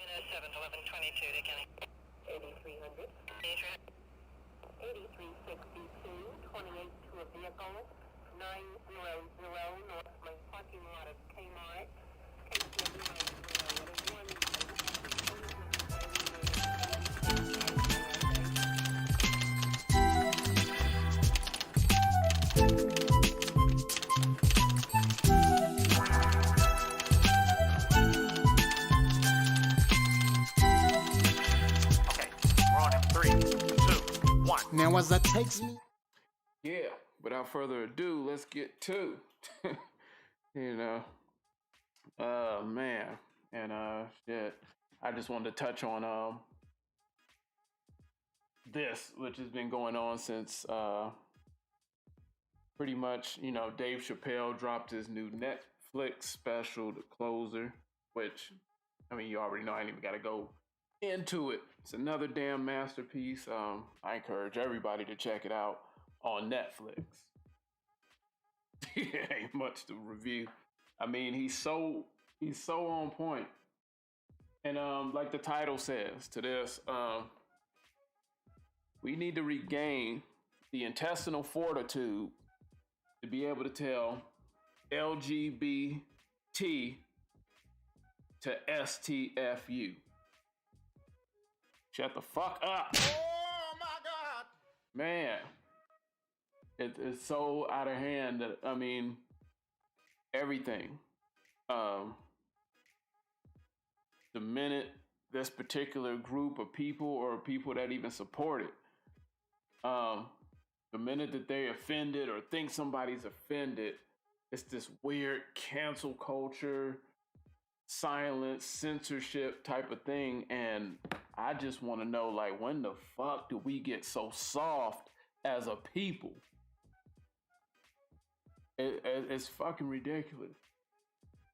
71122 to Kenny. 8300. 8362, 28 to a vehicle, 900 North my parking lot of Kmart. Now as that takes me. Yeah, without further ado, let's get to, man. And shit, I just wanted to touch on this, which has been going on since pretty much, Dave Chappelle dropped his new Netflix special, The Closer, which, you already know, I ain't even got to go into it. It's another damn masterpiece. I encourage everybody to check it out on Netflix. Ain't much to review. He's so on point. And like the title says to this, we need to regain the intestinal fortitude to be able to tell LGBT to STFU. Shut the fuck up. Oh my God. Man, it's so out of hand that, everything. The minute this particular group of people or people that even support it, the minute that they offended or think somebody's offended, it's this weird cancel culture, silence, censorship type of thing. And I just want to know, like, when the fuck do we get so soft as a people? It's fucking ridiculous.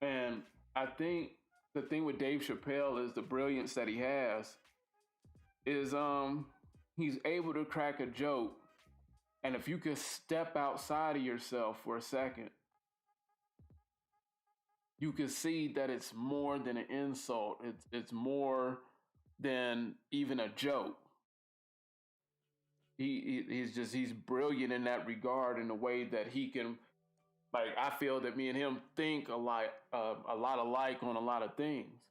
And I think the thing with Dave Chappelle is the brilliance that he has is he's able to crack a joke. And if you could step outside of yourself for a second, you can see that it's more than an insult. It's more than even a joke. He's brilliant in that regard, in the way that he can, like, I feel that me and him think a lot alike on a lot of things.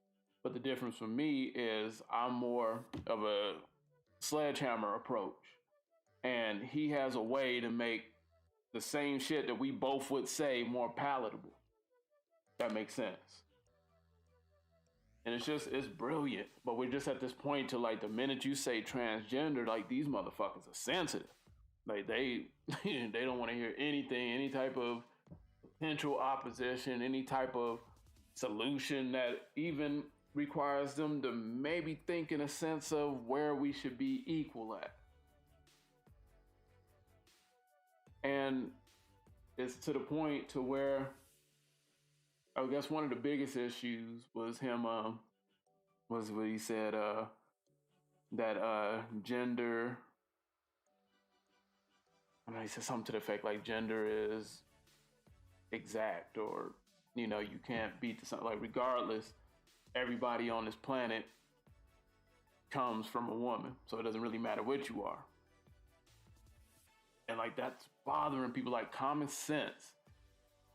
But the difference for me is I'm more of a sledgehammer approach. And he has a way to make the same shit that we both would say more palatable. That makes sense. And it's brilliant. But we're just at this point to, like, the minute you say transgender, like, these motherfuckers are sensitive. Like, they don't want to hear anything, any type of potential opposition, any type of solution that even requires them to maybe think in a sense of where we should be equal at. And it's to the point to where, I guess one of the biggest issues was him, was what he said, that gender, he said something to the effect like gender is exact, or, you can't beat the sun. Like, regardless, everybody on this planet comes from a woman, so it doesn't really matter what you are. And, like, that's bothering people. Like, common sense,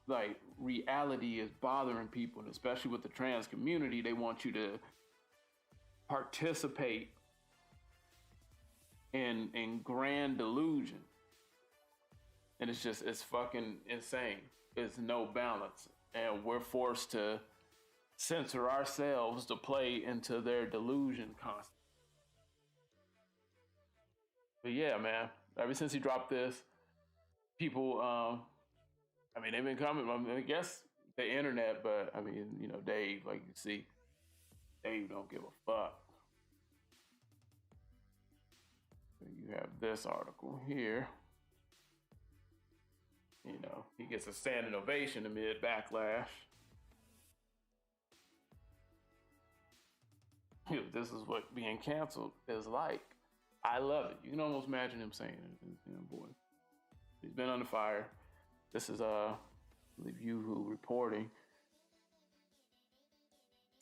like, reality is bothering people, and especially with the trans community, they want you to participate in grand delusion. And it's fucking insane. It's no balance. And we're forced to censor ourselves to play into their delusion constantly. But yeah, man, ever since he dropped this, people, they've been coming. I guess the internet, but Dave, like you see, Dave don't give a fuck. So you have this article here. He gets a standing ovation amid backlash. This is what being canceled is like. I love it. You can almost imagine him saying it. Boy, he's been under fire. This is I believe Yahoo reporting.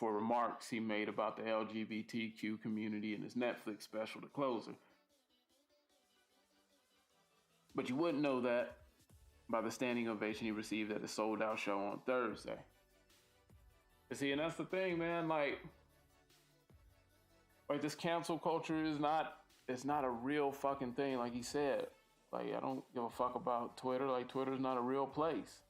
for remarks he made about the LGBTQ community in his Netflix special, The Closer. But you wouldn't know that by the standing ovation he received at his sold-out show on Thursday. You see, and that's the thing, man, like this cancel culture is not, it's not a real fucking thing, like he said. Like, I don't give a fuck about Twitter. Like, Twitter's not a real place.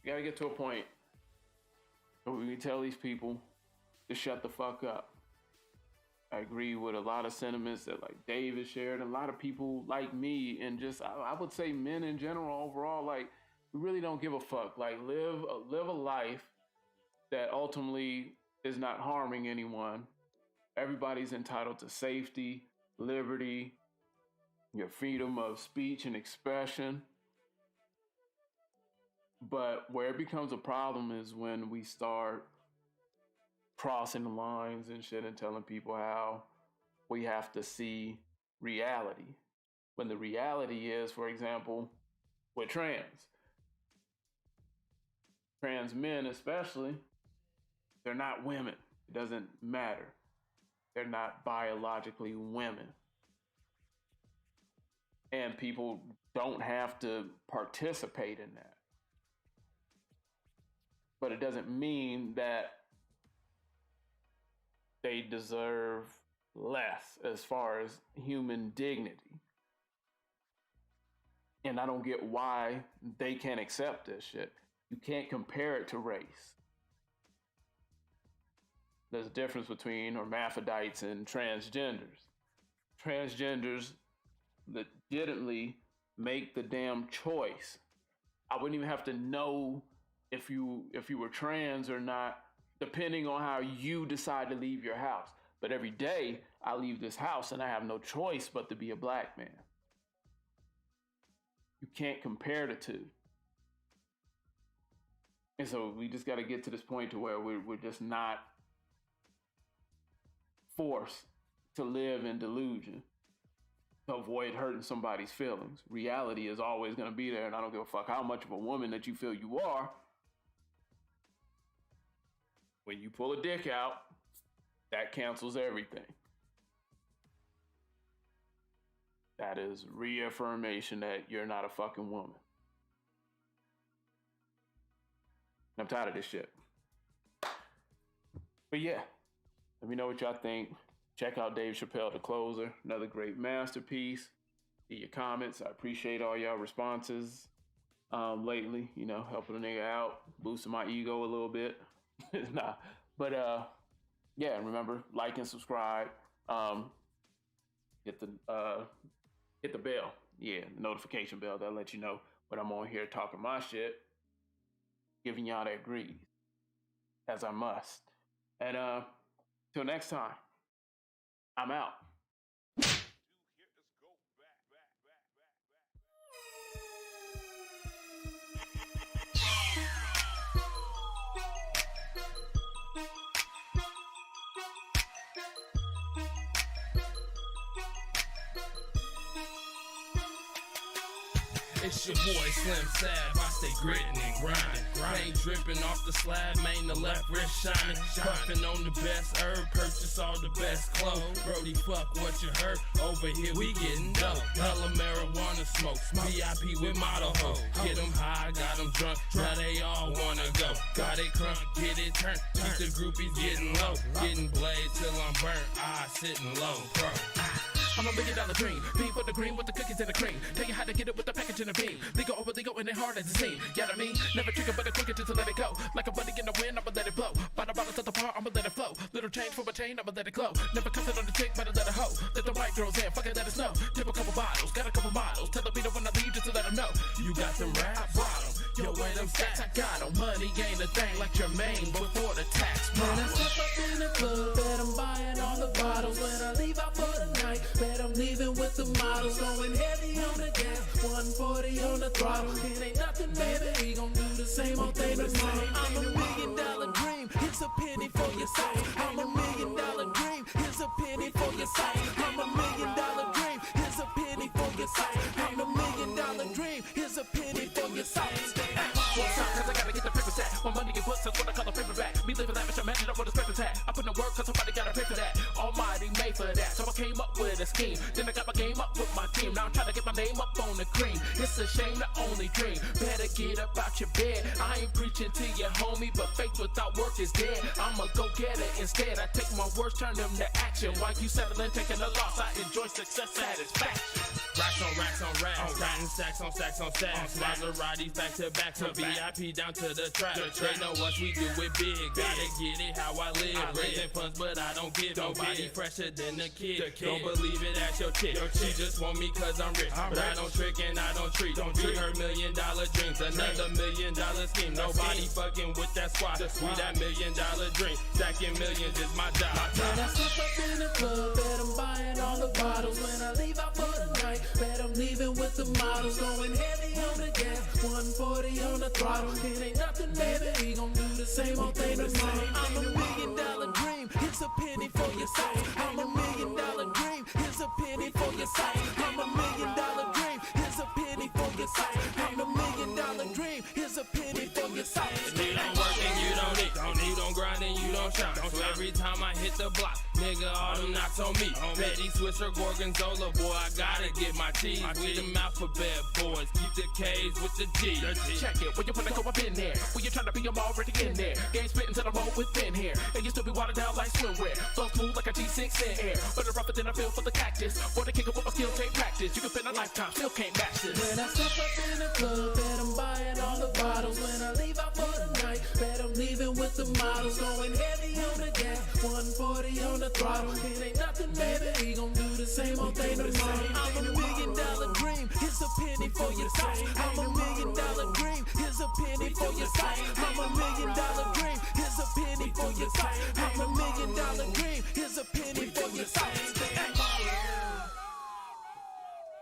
You gotta get to a point where we can tell these people to shut the fuck up. I agree with a lot of sentiments that like David shared, and a lot of people like me, and just I would say men in general overall, like we really don't give a fuck. Like live a life that ultimately is not harming anyone. Everybody's entitled to safety, liberty, your freedom of speech and expression. But where it becomes a problem is when we start crossing the lines and shit and telling people how we have to see reality. When the reality is, for example, with trans men especially, they're not women. It doesn't matter. They're not biologically women. And people don't have to participate in that. But it doesn't mean that they deserve less as far as human dignity. And I don't get why they can't accept this shit. You can't compare it to race. There's a difference between hermaphrodites and transgenders. Transgenders legitimately make the damn choice. I wouldn't even have to know if you were trans or not, depending on how you decide to leave your house. But every day I leave this house and I have no choice but to be a black man. You can't compare the two. And so we just got to get to this point to where we're just not forced to live in delusion to avoid hurting somebody's feelings. Reality is always going to be there, and I don't give a fuck how much of a woman that you feel you are. When you pull a dick out, that cancels everything. That is reaffirmation that you're not a fucking woman. I'm tired of this shit. But yeah, let me know what y'all think. Check out Dave Chappelle, The Closer, another great masterpiece. Get your comments. I appreciate all y'all responses lately, you know, helping a nigga out, boosting my ego a little bit. Nah, but yeah, remember, like and subscribe. Hit the bell. Yeah, the notification bell. That'll let you know when I'm on here talking my shit, giving y'all that grease, as I must. And till next time, I'm out. It's your boy Slim Sab, I stay grittin' and grindin'. Paint drippin' off the slab, main the left wrist shining. Puffin' on the best herb, purchase all the best clothes. Brody, fuck what you heard, over here we gettin' dope. Hella marijuana smoke, VIP with model ho. Get them high, got them drunk, now they all wanna go. Got it crunk, get it turned, keep the groupies getting low. Getting blade till I'm burnt, I sitting low, bro. I'm $1 million dream. Bean for the green with the cookies and the cream. Tell you how to get it with the package and the bean. Legal over legal and it hard as it seems. You know what I mean? Never trigger but a quicker just to let it go. Like a buddy in the wind, I'ma let it blow. Bottle bottles at the bar, I'ma let it flow. Little change for a chain, I'ma let it glow. Never cuss it on the chick, better let it hoe. Let the white girls in, fuck it, let it snow. Tip a couple bottles, got a couple models. Tell the beat when I leave just to let them know. You got some rap bottom. Yo, where them stats I got them. Money ain't a thing like your main before the tax. When I step up in the club, bet I'm buying all the bottles. When I leave out for the night, bet I'm leaving with the models. Going heavy on the gas, 140 on the throttle. It ain't nothing, baby, we gon' do the same old thing tomorrow. I'm $1 million dream, here's a penny for your socks. I'm $1 million dream, here's a penny for your socks. I'm $1 million dream, here's a penny for your your sauce. I'm a $1 million dream. Here's a penny for your sauce. What's up? Cause I gotta get the paper stack. My money get booked, that's what I call a paperback. Me living lavish, I'm managing up with a special tag. I put in work cause somebody gotta pay for that. Almighty made for that. So I came up with a scheme. Then I got my game up with my team. Now I'm trying to get my name up on the cream. It's a shame the only dream. Better get up out your bed. I ain't preaching to you, homie, but faith without work is dead. I'ma go get it instead. I take my words, turn them to action. While you settling, taking a loss, I enjoy success satisfaction. Racks on racks on racks, counting stacks on stacks on stacks. Maseratis back to back, from VIP down to the track. They know what we do it big, gotta get it how I live. Raising funds, but I don't give. Nobody fresher than the kid. Don't believe it, ask your chick. She just want me cause I'm rich, but I don't trick and I don't treat. We her $1 million dreams, another $1 million scheme. Nobody fucking with that squad. We that $1 million dream, stacking millions is my job. When I step up in the club, bet I'm buying all the bottles. When I leave out for the night, bet I'm leaving with the models. Going heavy on the gas, 140 on the throttle. It ain't nothing, baby, we gon' do the same old thing tomorrow. I'm a $1 million dream, here's a penny for your sauce. I'm a $1 million dream, here's a penny for your sauce. I'm a $1 million dream, here's a penny for your sauce. I'm a $1 million dream, here's a penny for your sauce. If you don't work and you don't eat, you don't grind and you don't shop. So every time I hit the block, nigga, all them knocks on me. Petty Swisher, Gorgonzola, boy, I gotta get my cheese. We them alphabet boys, keep the K's with the G. Check it, when you wanna go up in there, when you tryna be, I'm already in there. Game spittin' till I'm all within here. And you still be watered down like swimwear. So smooth like a G6 in air. But it's rougher than I feel for the cactus. Boy, the kicker with my skill take practice. You can spend a lifetime, still can't match this. When I step up in the club, bet I'm buying all the bottles. When I leave out for the night, bet I'm leaving with the models. Going heavy on the gas, 140 on the throttle. It ain't nothing, baby, we gon' do the same old thing tomorrow. I'm a $1 million dream, here's a penny for your sauce. I'm a $1